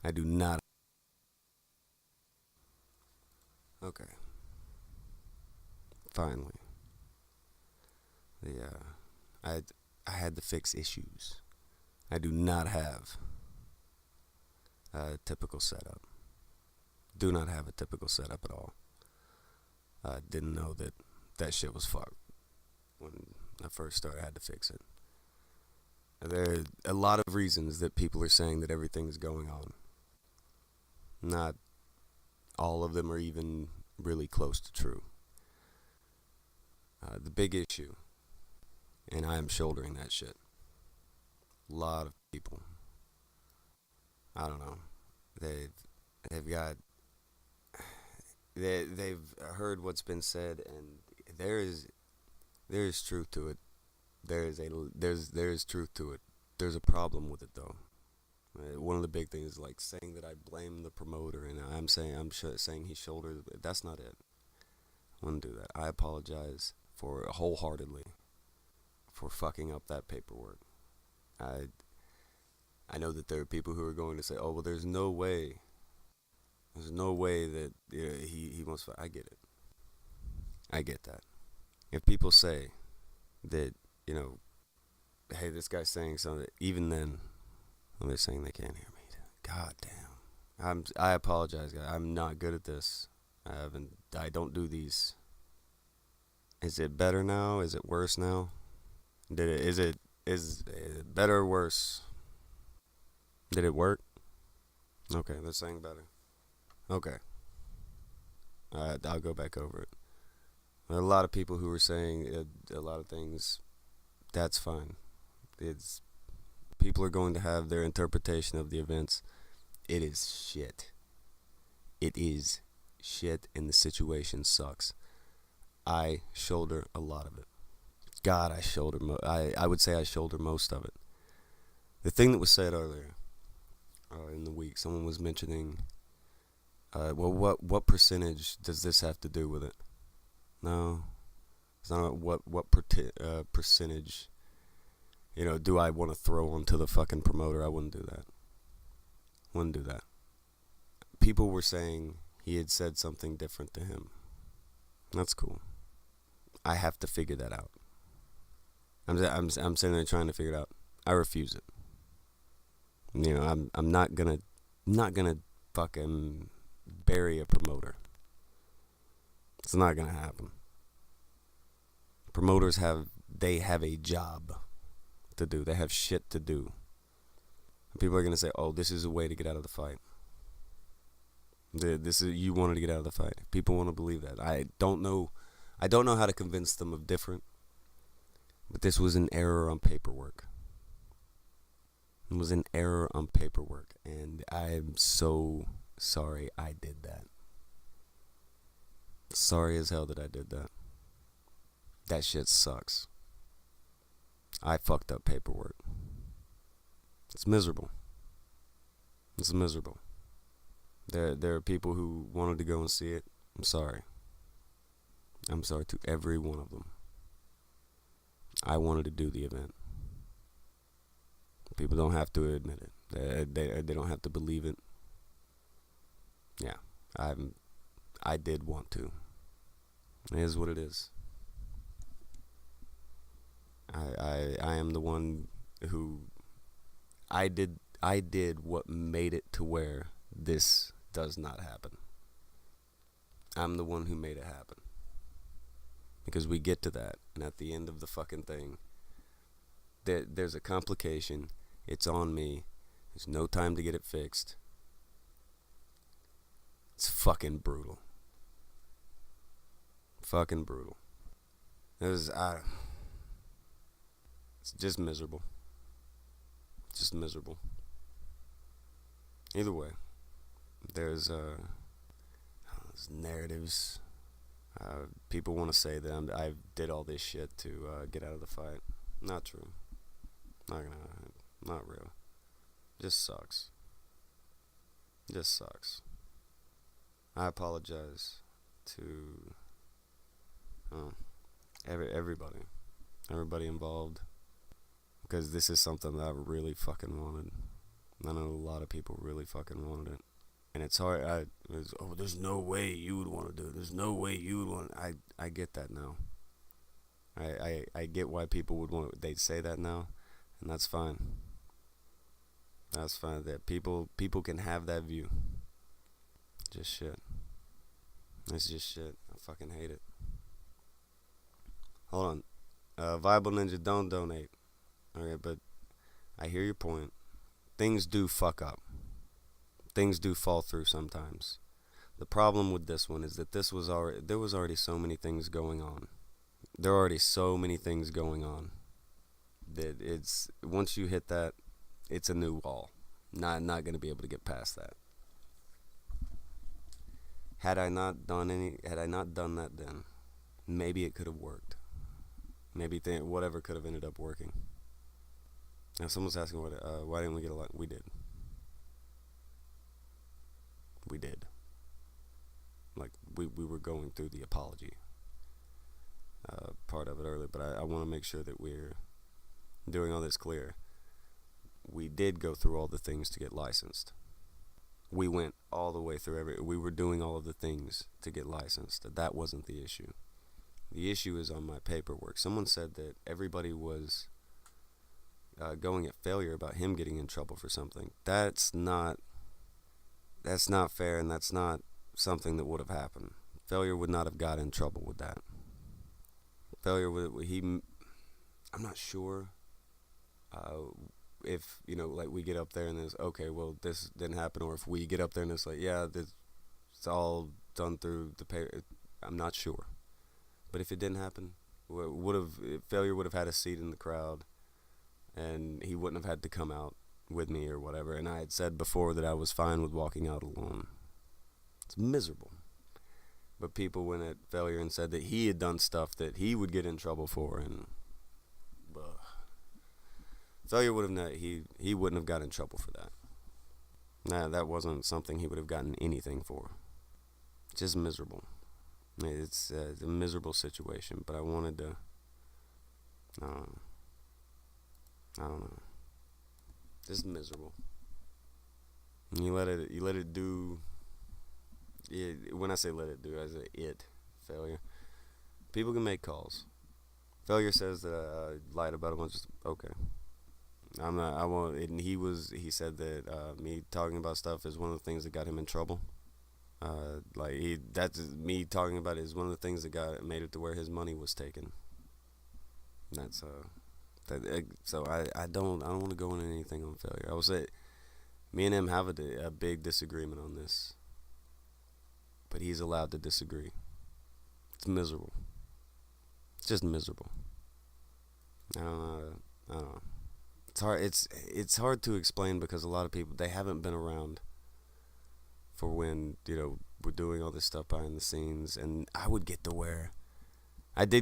I do not. Okay, finally. The I I had to fix issues. I do not have a typical setup. Do not have a typical setup at all. I didn't know that that shit was fucked when I first started. I had to fix it. There are a lot of reasons that people are saying that everything's going on. Not all of them are even really close to true. The big issue, and I am shouldering that shit. A lot of people, I don't know, they've they've got they've heard what's been said, and there is there is truth to it. There is truth to it. There's a problem with it though. One of the big things is like saying that I blame the promoter, and saying he shouldered. That's not it. I wouldn't do that. I apologize for wholeheartedly for fucking up that paperwork. I I know that there are people who are going to say, "Oh well, there's no way that he wants." I get it. I get that. If people say that you know, hey, this guy's saying something, even then, well, they're saying they can't hear me. God damn. I apologize, guys. I'm not good at this. I don't do these. Is it better now? Is it worse now? Is it better or worse? Did it work? Okay, they're saying better. Okay. I'll go back over it. There are a lot of people who were saying a lot of things. That's fine. It's people are going to have their interpretation of the events. It is shit. It is shit, and the situation sucks. I shoulder a lot of it. God, I would say I shoulder most of it. The thing that was said earlier in the week, someone was mentioning, well, what percentage does this have to do with it? No, it's not percentage. Do I want to throw onto the fucking promoter? I wouldn't do that. Wouldn't do that. People were saying he had said something different to him. That's cool. I have to figure that out. I'm sitting there trying to figure it out. I refuse it. I'm not gonna fucking bury a promoter. It's not gonna happen. Promoters have a job to do. They have shit to do. People are gonna say, "Oh, this is a way to get out of the fight." This is you wanted to get out of the fight. People want to believe that. I don't know. I don't know how to convince them of different. But this was an error on paperwork. It was an error on paperwork, and I'm so sorry I did that. Sorry as hell that I did that. That shit sucks. I fucked up paperwork. It's miserable. It's miserable. There are people who wanted to go and see it. I'm sorry. I'm sorry to every one of them. I wanted to do the event. People don't have to admit it. They don't have to believe it. Yeah, I did want to. It is what it is. I am the one who I did what made it to where this does not happen. I'm the one who made it happen. Because we get to that, and at the end of the fucking thing, there's a complication. It's on me. There's no time to get it fixed. It's fucking brutal. Fucking brutal. It's just miserable. Just miserable. Either way, there's narratives. People want to say that I did all this shit to get out of the fight. Not true. Not real. Just sucks. Just sucks. I apologize to everybody involved, because this is something that I really fucking wanted. I know a lot of people really fucking wanted it. And it's hard. There's no way you would want to do it. There's no way you would want. I get that now. I get why people would want. They'd say that now, and that's fine. That's fine. That people can have that view. Just shit. It's just shit. I fucking hate it. Hold on. Viable Ninja, don't donate. Okay, but I hear your point. Things do fuck up. Things do fall through sometimes. The problem with this one is that there was already so many things going on. There are already so many things going on that it's once you hit that, it's a new wall. Not gonna be able to get past that. Had I not done that then, maybe it could have worked. Maybe whatever could have ended up working. Now someone's asking why didn't we get a lot? We did. We did. Like we were going through the apology part of it earlier, but I want to make sure that we're doing all this clear. We did go through all the things to get licensed. We went all the way through we were doing all of the things to get licensed. That wasn't the issue. The issue is on my paperwork. Someone said that everybody was going at failure about him getting in trouble for something. That's not fair, and that's not something that would have happened. Failure would not have got in trouble with that. Failure would I'm not sure if like we get up there and it's okay, well this didn't happen, or if we get up there and it's like it's all done through the paper. I'm not sure, but if it didn't happen, failure would have had a seat in the crowd, and he wouldn't have had to come out with me or whatever. And I had said before that I was fine with walking out alone. It's miserable. But people went at failure and said that he had done stuff that he would get in trouble for, and failure would have not, he wouldn't have got in trouble for that. Nah, that wasn't something he would have gotten anything for. Just miserable. It's a miserable situation, but I wanted to I don't know. Just miserable. You let it do. When I say let it do, I say it. Failure. People can make calls. Failure says that I lied about a bunch of stuff. Okay. I'm not. I won't. And he said that me talking about stuff is one of the things that got him in trouble. That's me talking about it is one of the things that made it to where his money was taken. That's so I don't want to go into anything on failure. I will say, me and him have a big disagreement on this, but he's allowed to disagree. It's miserable. It's just miserable. I don't know. It's hard. It's hard to explain because a lot of people, they haven't been around for when we're doing all this stuff behind the scenes, and I did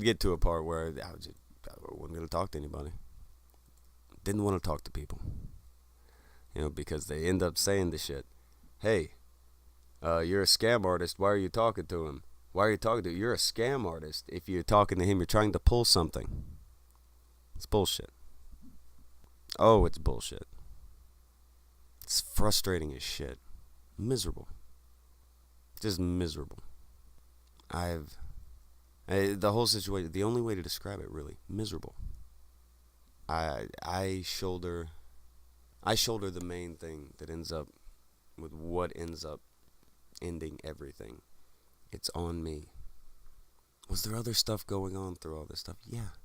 get to a part where I wasn't going to talk to anybody. Didn't want to talk to people. Because they end up saying the shit. Hey, you're a scam artist. Why are you talking to him? Why are you talking to him? You're a scam artist. If you're talking to him, you're trying to pull something. It's bullshit. Oh, it's bullshit. It's frustrating as shit. Miserable. Just miserable. The whole situation, the only way to describe it really, miserable. I shoulder the main thing that ends up with what ends up ending everything. It's on me. Was there other stuff going on through all this stuff? Yeah.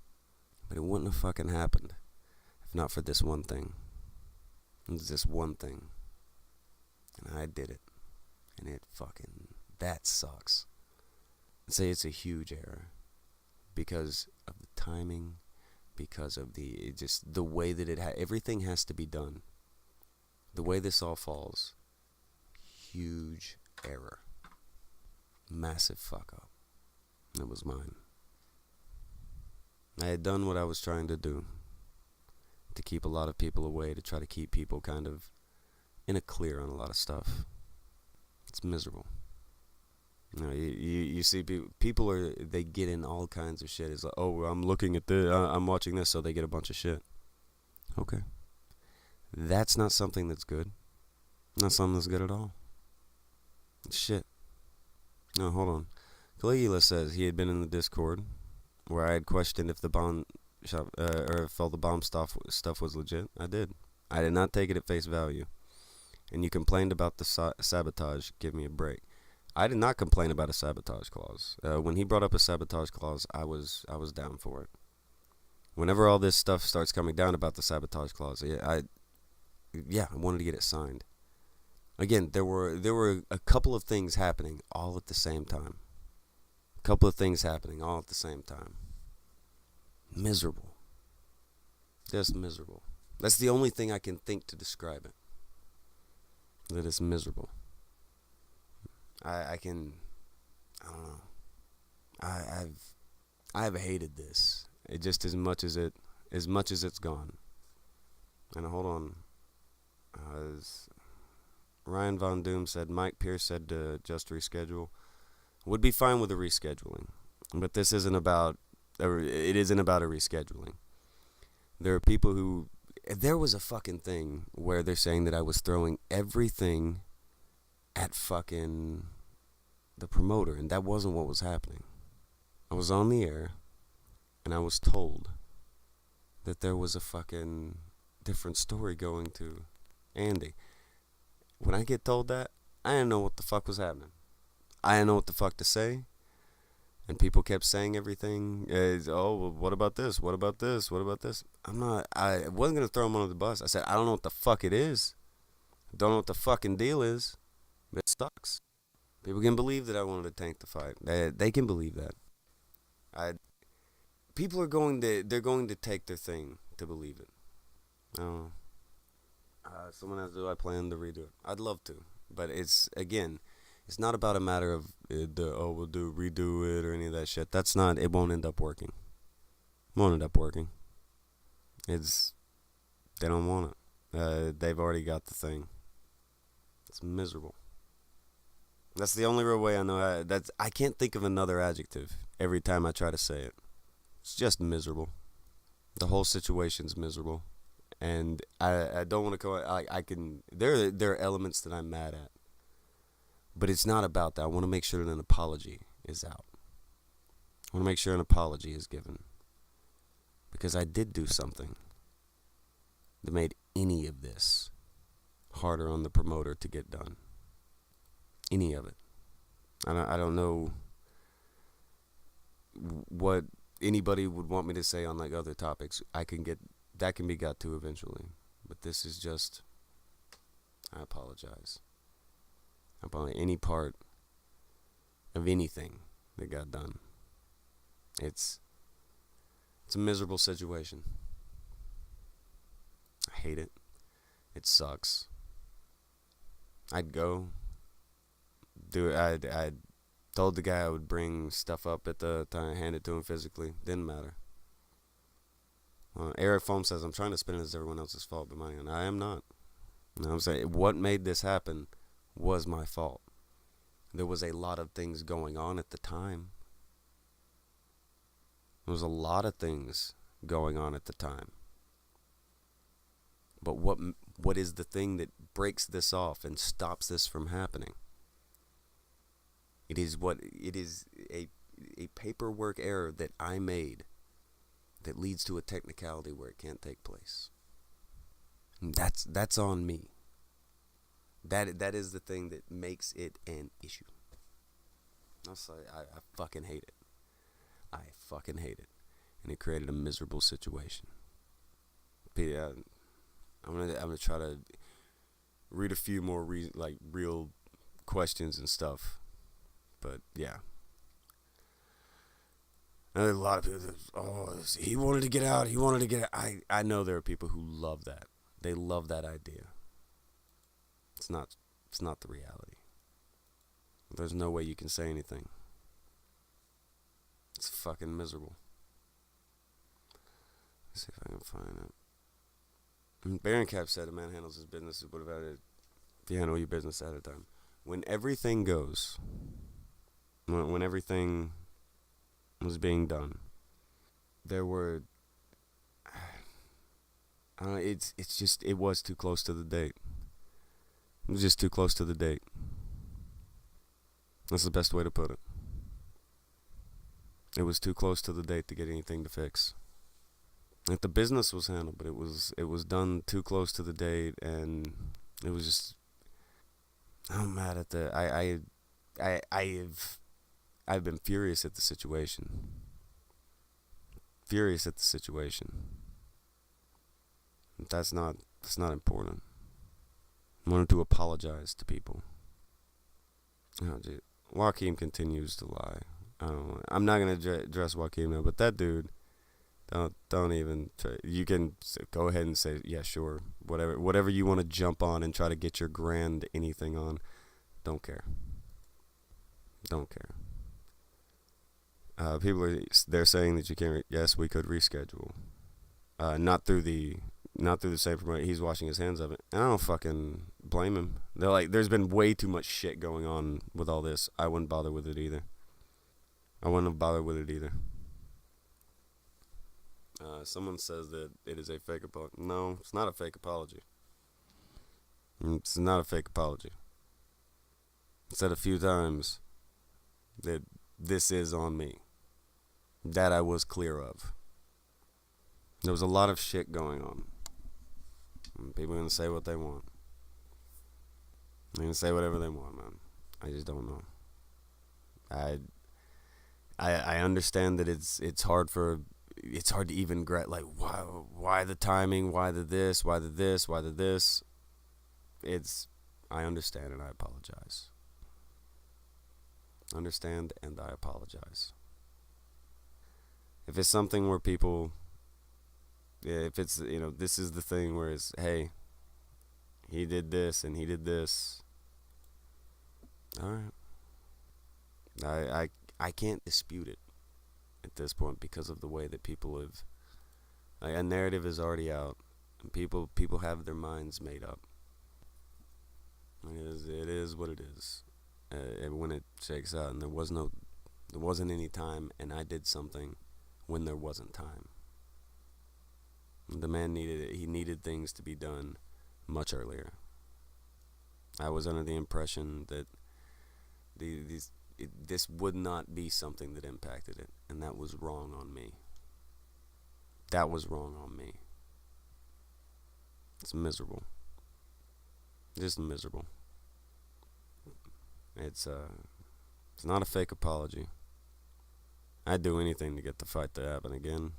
But it wouldn't have fucking happened if not for this one thing. It's this one thing. And I did it. And that sucks. I'd say it's a huge error because of the timing, because of the way that everything has to be done. The way this all falls, huge error. Massive fuck up. It was mine. I had done what I was trying to do to keep a lot of people away, to try to keep people kind of in a clear on a lot of stuff. It's miserable. You see people they get in all kinds of shit. It's like, oh, I'm looking at this, I'm watching this, so they get a bunch of shit. Okay. That's not something that's good. Not something that's good at all. Shit. No, hold on. Caligula says he had been in the Discord where I had questioned if the bomb shop or if all the bomb stuff was legit. I did. I did not take it at face value. And you complained about the sabotage. Give me a break. I did not complain about a sabotage clause. When he brought up a sabotage clause, I was down for it. Whenever all this stuff starts coming down about the sabotage clause, I wanted to get it signed. Again, there were a couple of things happening all at the same time. A couple of things happening all at the same time. Miserable. Just miserable. That's the only thing I can think to describe it. That it's miserable. I can. I don't know. I, I've I've hated this. It just as much as it's gone. And hold on. As Ryan Von Doom said, Mike Pierce said to just reschedule. Would be fine with a rescheduling, but this isn't about. It isn't about a rescheduling. There are people who. There was a fucking thing where they're saying that I was throwing everything at fucking the promoter, and that wasn't what was happening. I was on the air, and I was told that there was a fucking different story going to Andy. When I get told that, I didn't know what the fuck was happening. I didn't know what the fuck to say. And people kept saying everything. Oh, well, what about this? What about this? What about this? I wasn't going to throw him under the bus. I said, I don't know what the fuck it is. I don't know what the fucking deal is. But it sucks. People can believe that I wanted to tank the fight. They can believe that. I People are they're going to take their thing to believe it. I don't know. Someone asked, do I plan to redo it? I'd love to, but it's not about a matter of we'll do redo it or any of that shit. That's not. It won't end up working. It won't end up working. It's They don't want it. They've already got the thing. It's miserable. That's the only real way I know. I can't think of another adjective every time I try to say it. It's just miserable. The whole situation's miserable, and I don't want to go. I can. There are elements that I'm mad at, but it's not about that. I want to make sure that an apology is out. I want to make sure an apology is given, because I did do something that made any of this harder on the promoter to get done. Any of it. I don't know what anybody would want me to say on like other topics. That can be got to eventually, but this is just. I apologize. I apologize. Any part of anything that got done. It's a miserable situation. I hate it. It sucks. I'd go do it. I told the guy I would bring stuff up at the time, hand it to him physically. Didn't matter. Eric Foam says, I'm trying to spin it as everyone else's fault but mine. I am not. You know what I'm saying? What made this happen was my fault. There was a lot of things going on at the time. There was a lot of things going on at the time. But what is the thing that breaks this off and stops this from happening? It is a paperwork error that I made that leads to a technicality where it can't take place. And that's on me. That is the thing that makes it an issue. I fucking hate it. I fucking hate it, and it created a miserable situation. I'm gonna try to read a few more real questions and stuff, but yeah. A lot of people, he wanted to get out. He wanted to get out. I know there are people who love that. They love that idea. It's not the reality. There's no way you can say anything. It's fucking miserable. Let's see if I can find it. Baron Cap said a man handles his business as would have had it if you handle your business at a time. When everything goes, when everything was being done, there were It's just it was too close to the date. It was just too close to the date. That's the best way to put it. It was too close to the date to get anything to fix. Like the business was handled, but it was done too close to the date, and it was just. I'm mad at the. I've been furious at the situation. Furious at the situation. That's not important. I wanted to apologize to people. Oh, dude. Joaquin continues to lie. I don't. I'm not gonna address Joaquin now, but that dude. Don't even try. You can go ahead and say yeah, sure, whatever you want to jump on and try to get your grand anything on. Don't care. Don't care. People they're saying that you can't. Yes, we could reschedule. Not through the same promoter. He's washing his hands of it, and I don't fucking blame him. They're like, there's been way too much shit going on with all this. I wouldn't bother with it either. I wouldn't have bothered with it either. Someone says that it is a fake apology. No, it's not a fake apology. It's not a fake apology. I said a few times that this is on me. That I was clear of. There was a lot of shit going on. And people are going to say what they want. They're going to say whatever they want, man. I just don't know. I understand that it's hard to even like why the timing, why the this, why the this, why the this. I understand and I apologize. Understand and I apologize. If it's something where people, if it's, this is the thing where it's, hey, he did this and he did this. All right. I can't dispute it at this point because of the way that people have. A narrative is already out, and people have their minds made up. It is what it is. When it shakes out, and there wasn't any time, and I did something when there wasn't time. The man needed it. He needed things to be done much earlier. I was under the impression that this would not be something that impacted it, and that was wrong on me. That was wrong on me. It's miserable. Just miserable. It's not a fake apology. I'd do anything to get the fight to happen again.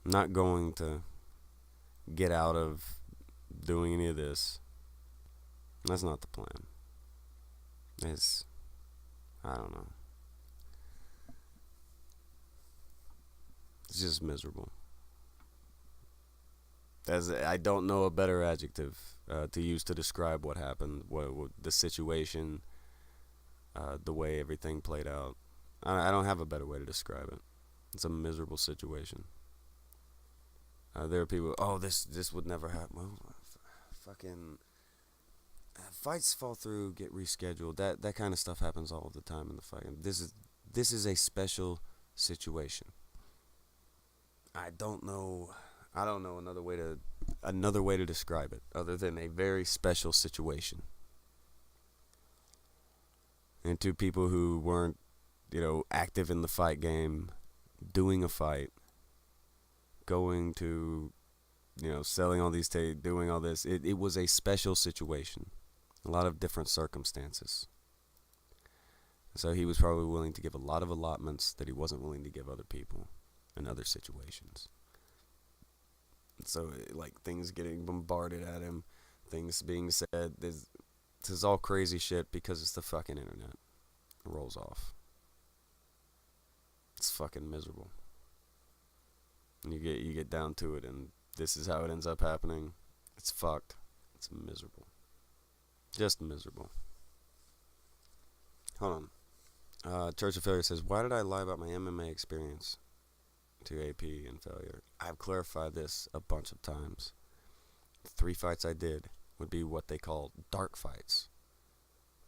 I'm not going to get out of doing any of this. That's not the plan. I don't know. It's just miserable. I don't know a better adjective to use to describe what happened, what the situation, the way everything played out. I don't have a better way to describe it. It's a miserable situation. There are people, this would never happen. Well, fucking fights fall through, get rescheduled. That kind of stuff happens all the time in the fight. This is a special situation. I don't know another way to describe it other than a very special situation. And two people who weren't, active in the fight game, doing a fight, going to, selling all these doing all this. It was a special situation. A lot of different circumstances. So he was probably willing to give a lot of allotments that he wasn't willing to give other people in other situations. So, like, things getting bombarded at him, things being said, this is all crazy shit because it's the fucking internet. It rolls off. It's fucking miserable. And you get down to it, and this is how it ends up happening. It's fucked. It's miserable. Just miserable. Hold on. Church of Failure says, why did I lie about my MMA experience to AP and failure? I've clarified this a bunch of times. The 3 fights I did would be what they call dark fights.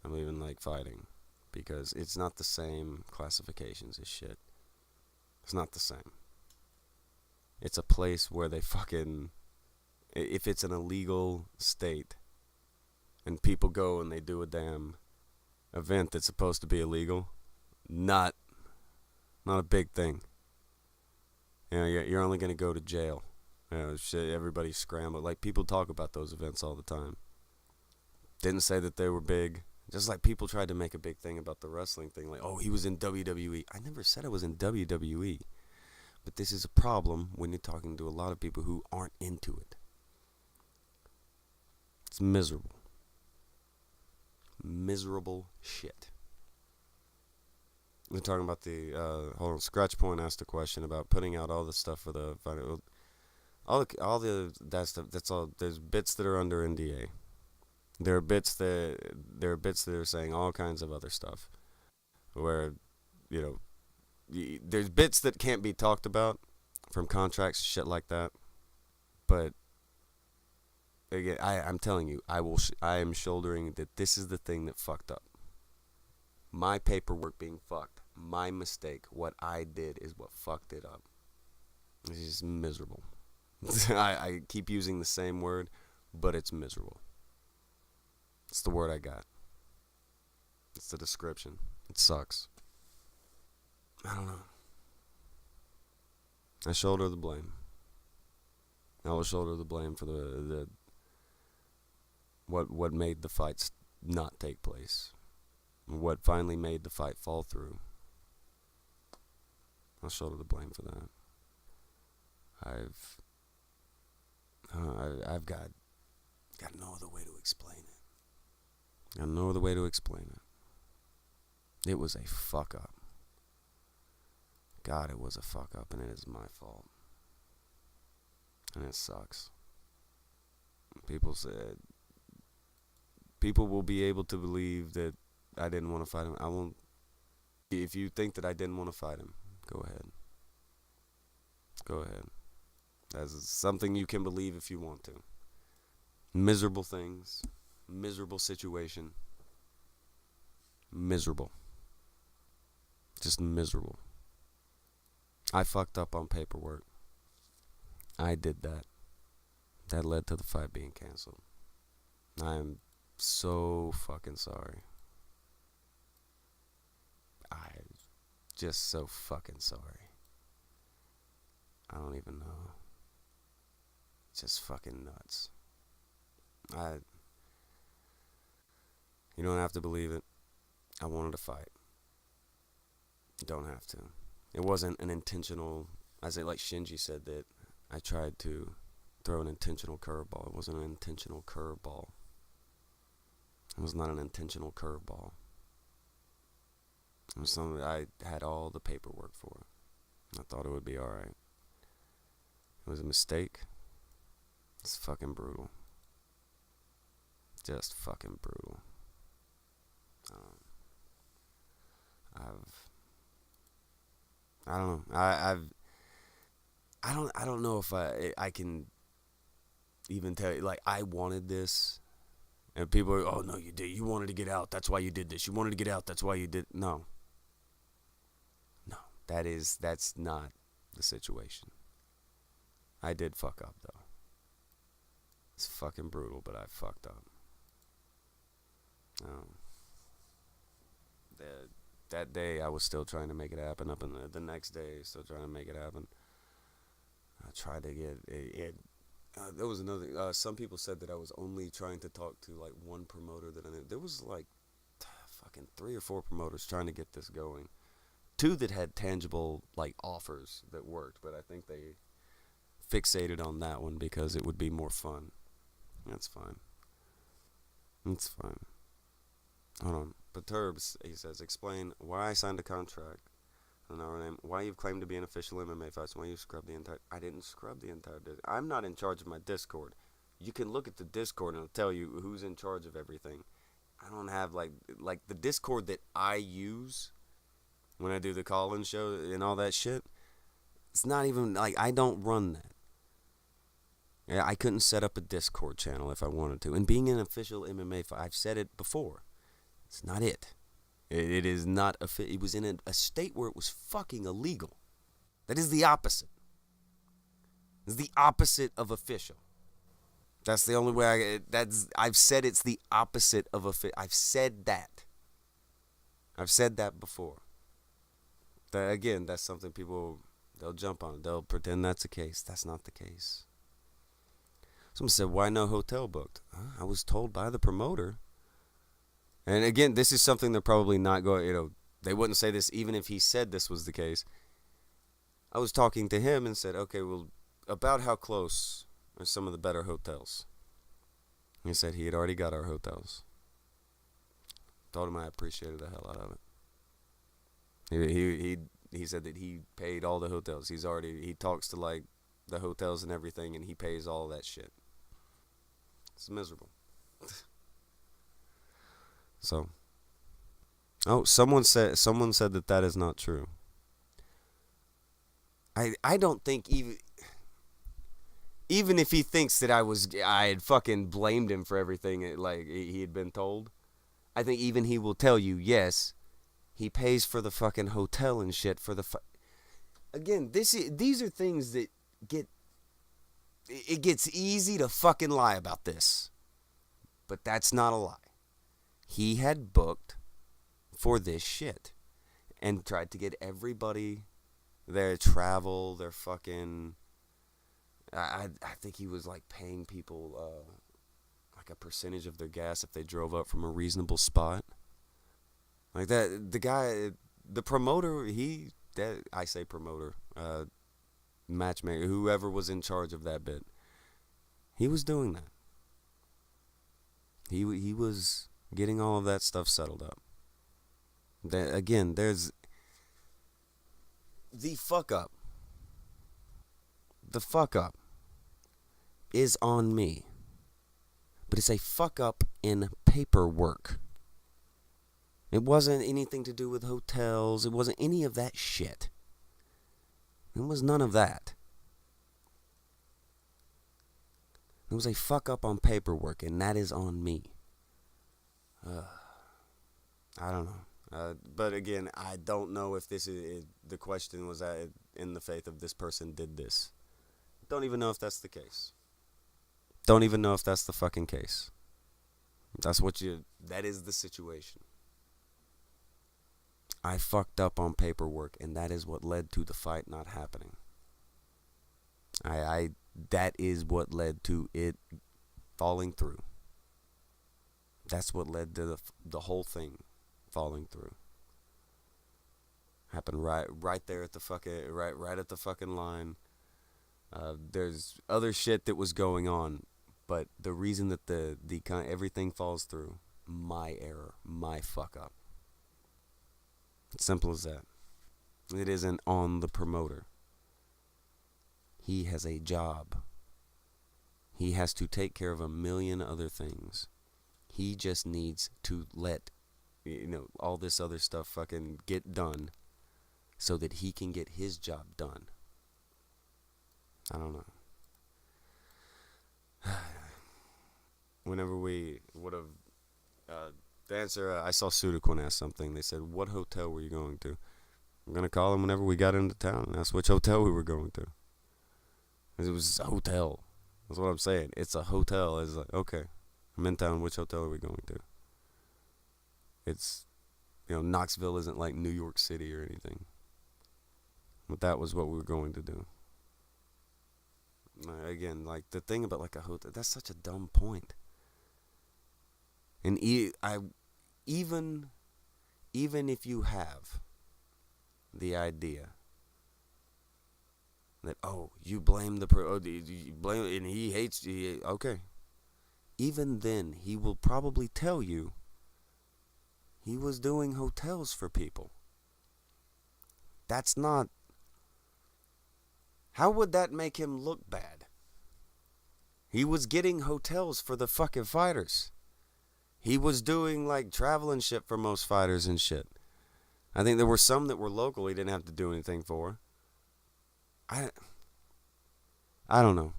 I don't even like fighting because it's not the same classifications as shit. It's not the same. It's a place where they fucking if it's an illegal state and people go and they do a damn event that's supposed to be illegal, not not a big thing. You know, you're only going to go to jail. You know, shit, everybody's scrambling. Like, people talk about those events all the time. Didn't say that they were big. Just like people tried to make a big thing about the wrestling thing. Like, oh, he was in WWE. I never said I was in WWE. But this is a problem when you're talking to a lot of people who aren't into it. It's miserable. Miserable shit. We're talking about the hold on. Scratch Point asked a question about putting out all the stuff for the all the that stuff. That's all. There's bits that are under NDA. There are bits that are saying all kinds of other stuff. Where, you know, there's bits that can't be talked about from contracts, shit like that. But again, I'm telling you, I am shouldering that this is the thing that fucked up. My paperwork being fucked. My mistake. What I did is what fucked it up. It's just miserable. I keep using the same word, but it's miserable. It's the word I got. It's the description. It sucks. I don't know. I shoulder the blame. I will shoulder the blame for the what made the fights not take place. What finally made the fight fall through. I'll shoulder the blame for that. I've got no other way to explain it. Got no other way to explain it. It was a fuck up. God, it was a fuck up, and it is my fault. And it sucks. People said, people will be able to believe that I didn't want to fight him. I won't. If you think that I didn't want to fight him, go ahead. Go ahead. That's something you can believe if you want to. Miserable things. Miserable situation. Miserable. Just miserable. I fucked up on paperwork. I did that. That led to the fight being canceled. I am so fucking sorry. I'm just so fucking sorry. I don't even know. It's just fucking nuts. You don't have to believe it. I wanted to fight. You don't have to. It wasn't an intentional, as like Shinji said, that I tried to throw an intentional curveball. It wasn't an intentional curveball. It was not an intentional curveball. It was something that I had all the paperwork for. I thought it would be alright. It was a mistake. It's fucking brutal. Just fucking brutal. I don't know. I don't know if I can even tell you, like, I wanted this, and people are, oh no, you did. You wanted to get out. That's why you did this. You wanted to get out. That's why you did. No. That's not the situation. I did fuck up though. It's fucking brutal, but I fucked up. That day I was still trying to make it happen. Up in the next day, still trying to make it happen. I tried to get it. There was another. Some people said that I was only trying to talk to like one promoter that I knew. There was like fucking 3 or 4 promoters trying to get this going. 2 that had tangible like offers that worked, but I think they fixated on that one because it would be more fun. That's fine. That's fine. Hold on. Perturbs, he says, explain why I signed a contract. I don't know her name. Why you've claimed to be an official MMA fighter. Why you scrubbed the entire... I didn't scrub the entire Discord. I'm not in charge of my Discord. You can look at the Discord and it'll tell you who's in charge of everything. I don't have, like the Discord that I use when I do the call-in show and all that shit. It's not even, like, I don't run that. Yeah, I couldn't set up a Discord channel if I wanted to. And being an official MMA fighter, I've said it before. It's not it. It is not it was in a state where it was fucking illegal. That is the opposite. It's the opposite of official. That's the only way I've said it's the opposite of a. I've said that. I've said that before. That again, that's something people they'll jump on. They'll pretend that's the case. That's not the case. Someone said, "Why no hotel booked?" I was told by the promoter. And again, this is something they're probably not going. They wouldn't say this even if he said this was the case. I was talking to him and said, "Okay, well, about how close are some of the better hotels?" He said he had already got our hotels. Told him I appreciated the hell out of it. He said that he paid all the hotels. He talks to like the hotels and everything, and he pays all that shit. It's miserable. So, someone said that is not true. I don't think even if he thinks that I had fucking blamed him for everything like he had been told. I think even he will tell you, yes, he pays for the fucking hotel and shit for the again, these are things that get it gets easy to fucking lie about this. But that's not a lie. He had booked for this shit and tried to get everybody their travel, their fucking I think he was like paying people like a percentage of their gas if they drove up from a reasonable spot. Like that, the guy, the promoter, I say promoter, matchmaker, whoever was in charge of that bit, he was doing that. He was getting all of that stuff settled up. Again, there's the fuck up. The fuck up is on me. But it's a fuck up in paperwork. It wasn't anything to do with hotels. It wasn't any of that shit. It was none of that. It was a fuck up on paperwork, and that is on me. I don't know. But again, I don't know if this is the question was in the faith of this person did this. Don't even know if that's the case. Don't even know if that's the fucking case. That is the situation. I fucked up on paperwork, and that is what led to the fight not happening. That is what led to it falling through. That's what led to the whole thing falling through. Happened right there at the fucking right at the fucking line. There's other shit that was going on, but the reason that the everything falls through, my error, my fuck up. It's simple as that. It isn't on the promoter. He has a job. He has to take care of a million other things. He just needs to let all this other stuff fucking get done so that he can get his job done. I don't know. Whenever we would have the answer, I saw Sudaquin ask something. They said, "What hotel were you going to?" I'm gonna call him whenever we got into town and ask which hotel we were going to. It was a hotel. That's what I'm saying. It's a hotel. It's like, okay, I'm in town. Which hotel are we going to? It's, Knoxville isn't like New York City or anything. But that was what we were going to do. Again, like the thing about like a hotel, that's such a dumb point. And even if you have the idea that you blame you blame and he hates you, okay. Even then, he will probably tell you he was doing hotels for people. That's not. How would that make him look bad? He was getting hotels for the fucking fighters. He was doing like travel and shit for most fighters and shit. I think there were some that were local he didn't have to do anything for. I don't know.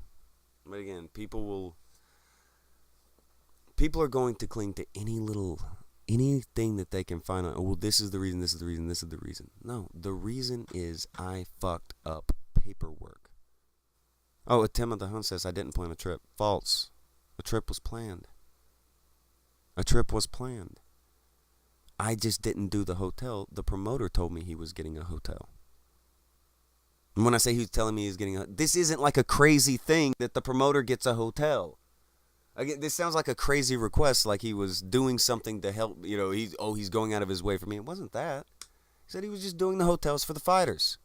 But again, people are going to cling to anything that they can find out. Well, this is the reason, this is the reason, this is the reason. No, the reason is I fucked up paperwork. Oh, Tim of the Hunt says I didn't plan a trip. False. A trip was planned. A trip was planned. I just didn't do the hotel. The promoter told me he was getting a hotel. And when I say he was telling me he's getting a... This isn't like a crazy thing that the promoter gets a hotel. Again, this sounds like a crazy request, like he was doing something to help, he's going out of his way for me. It wasn't that. He said he was just doing the hotels for the fighters.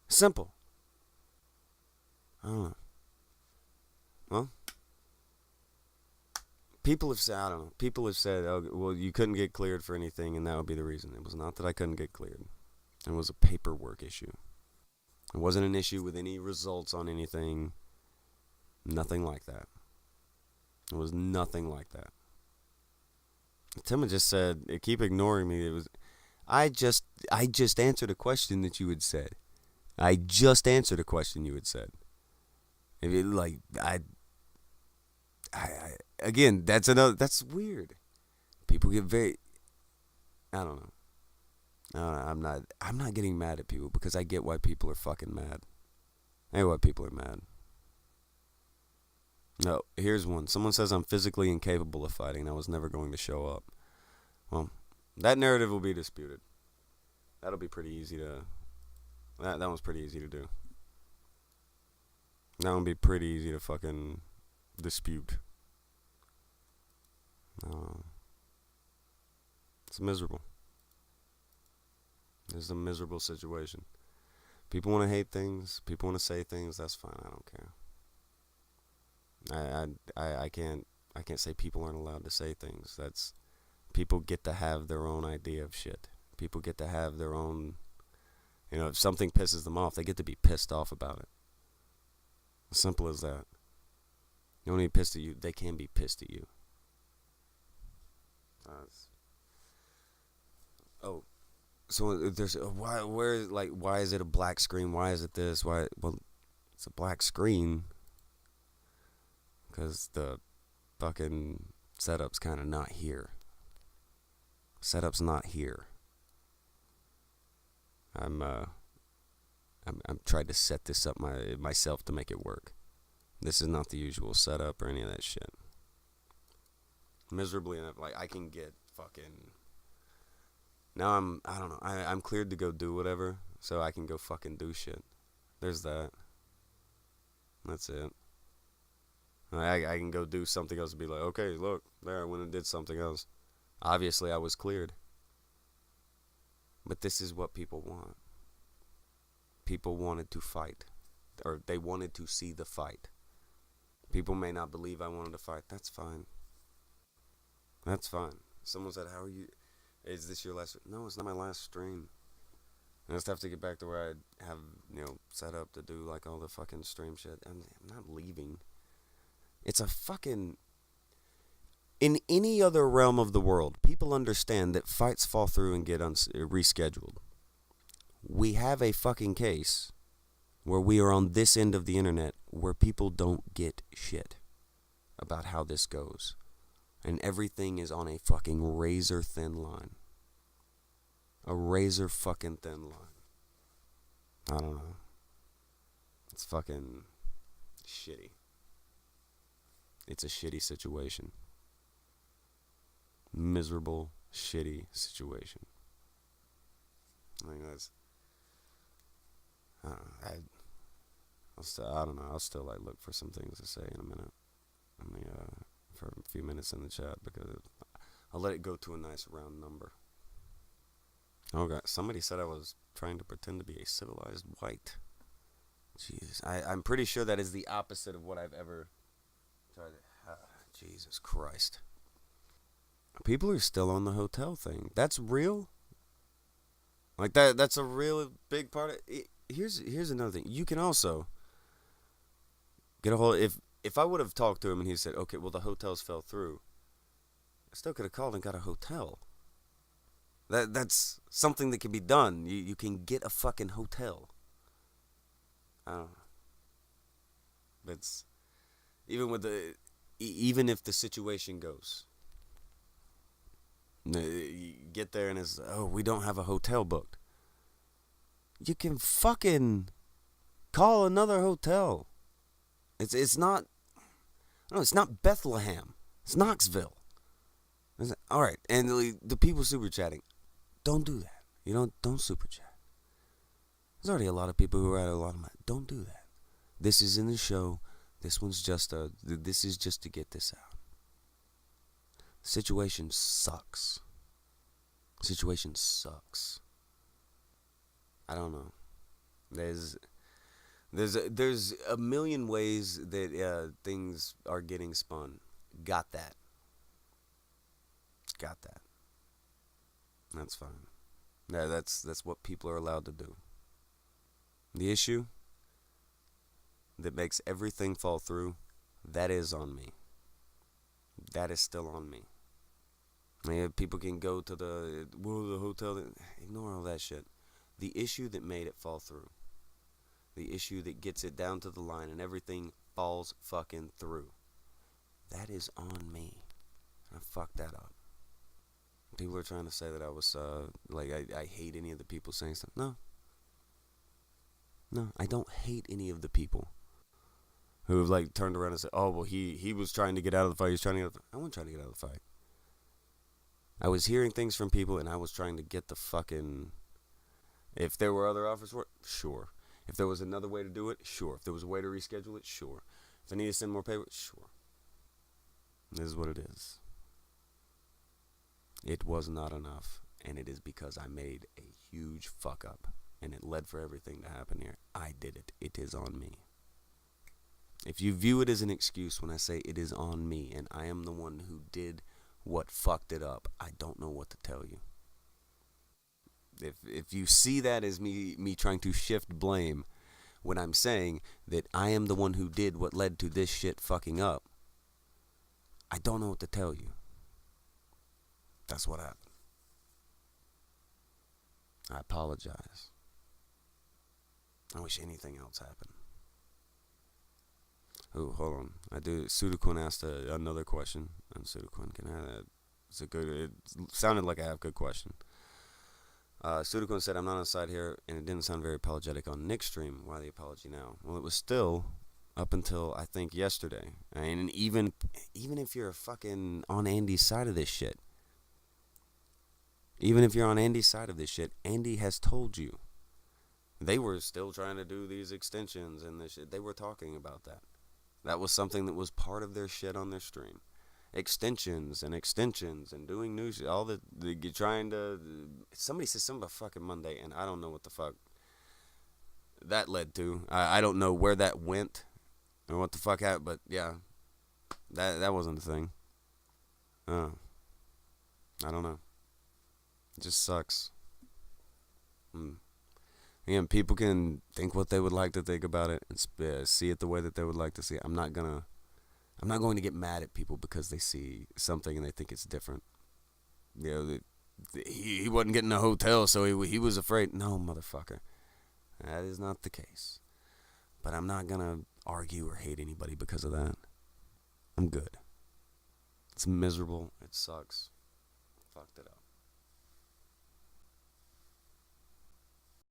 Simple. I don't know. Well, people have said, I don't know. People have said, oh, well, you couldn't get cleared for anything, and that would be the reason. It was not that I couldn't get cleared. It was a paperwork issue. It wasn't an issue with any results on anything. Nothing like that. It was nothing like that. Tim just said, keep ignoring me. It was, I just answered a question that you had said. I just answered a question you had said. If it, like, again, that's weird. People get very, I don't know. I'm not getting mad at people because I get why people are fucking mad. I get why people are mad. No, here's one. Someone says I'm physically incapable of fighting and I was never going to show up. Well, that narrative will be disputed. That'll be pretty easy to... That one's pretty easy to do. That would be pretty easy to fucking dispute. It's miserable. It's a miserable situation. People want to hate things. People want to say things. That's fine. I don't care. I can't say people aren't allowed to say things. That's people get to have their own idea of shit. People get to have their own, if something pisses them off, they get to be pissed off about it. As simple as that. You don't need pissed at you, they can be pissed at you. So there's why is it a black screen? Why is it this? Well, it's a black screen because the fucking setup's kind of not here. Setup's not here. I'm trying to set this up myself to make it work. This is not the usual setup or any of that shit. Miserably enough, like I can get fucking. Now I don't know. I'm cleared to go do whatever, so I can go fucking do shit. There's that. That's it. I can go do something else and be like, okay, look, there I went and did something else. Obviously, I was cleared. But this is what people want. People wanted to fight. Or they wanted to see the fight. People may not believe I wanted to fight. That's fine. That's fine. Someone said, how are you? Is this your last? No, it's not my last stream. I just have to get back to where I have, set up to do like all the fucking stream shit. I'm not leaving. It's a fucking... In any other realm of the world, people understand that fights fall through and get rescheduled. We have a fucking case where we are on this end of the internet where people don't get shit about how this goes. And everything is on a fucking razor thin line. A razor fucking thin line. I don't know. It's fucking shitty. It's a shitty situation. Miserable, shitty situation. I think that's... I don't know. I'll still look for some things to say in a minute. For a few minutes in the chat because I'll let it go to a nice round number. Okay, somebody said I was trying to pretend to be a civilized white. Jesus, I'm pretty sure that is the opposite of what I've ever tried to... Jesus Christ. People are still on the hotel thing. That's real? Like that's a real big part of it. Here's another thing. You can also get a hold... If I would have talked to him and he said, okay, well, the hotels fell through, I still could have called and got a hotel. That's something that can be done. You can get a fucking hotel. I don't know. That's... Even if the situation goes, you get there and it's, oh, we don't have a hotel booked. You can fucking call another hotel. It's not... No, it's not Bethlehem. It's Knoxville. All right, and the people super chatting, don't do that. You don't super chat. There's already a lot of people who are at a lot of money. Don't do that. This is in the show. This is just to get this out. The situation sucks. The situation sucks. I don't know. There's a million ways that things are getting spun. Got that. Got that. That's fine. That's what people are allowed to do. The issue that makes everything fall through, that is on me. That is still on me. I mean, people can go to the hotel. Ignore all that shit. The issue that made it fall through. The issue that gets it down to the line and everything falls fucking through. That is on me. I fucked that up. People are trying to say that I was, I hate any of the people saying stuff. No. No, I don't hate any of the people who have, like, turned around and said, oh, well, he was trying to get out of the fight. He was trying to get out of the fight. I wasn't trying to get out of the fight. I was hearing things from people, and I was trying to get the fucking... If there were other offers for it, sure. If there was another way to do it, sure. If there was a way to reschedule it, sure. If I need to send more paper, sure. This is what it is. It was not enough, and it is because I made a huge fuck up, and it led for everything to happen here. I did it. It is on me. If you view it as an excuse when I say it is on me, and I am the one who did what fucked it up, I don't know what to tell you. If you see that as me trying to shift blame when I'm saying that I am the one who did what led to this shit fucking up, I don't know what to tell you. That's what happened. I apologize. I wish anything else happened. Oh, hold on. Sudakun asked another question. And Sudakun, it sounded like I have a good question. Sudakun said, I'm not on the side here, and it didn't sound very apologetic on Nick's stream. Why the apology now? Well, it was still up until, I think, yesterday. And even if you're fucking on Andy's side of this shit, Andy has told you. They were still trying to do these extensions and this shit. They were talking about that. That was something that was part of their shit on their stream. Extensions and doing new shit. All the trying to... Somebody said something about fucking Monday, and I don't know what the fuck that led to. I don't know where that went or what the fuck happened, but yeah. That wasn't a thing. I don't know. It just sucks. Again, people can think what they would like to think about it and see it the way that they would like to see it. I'm not going to get mad at people because they see something and they think it's different. You know, he wasn't getting a hotel, so he was afraid. No, motherfucker. That is not the case. But I'm not going to argue or hate anybody because of that. I'm good. It's miserable. It sucks. Fucked it up.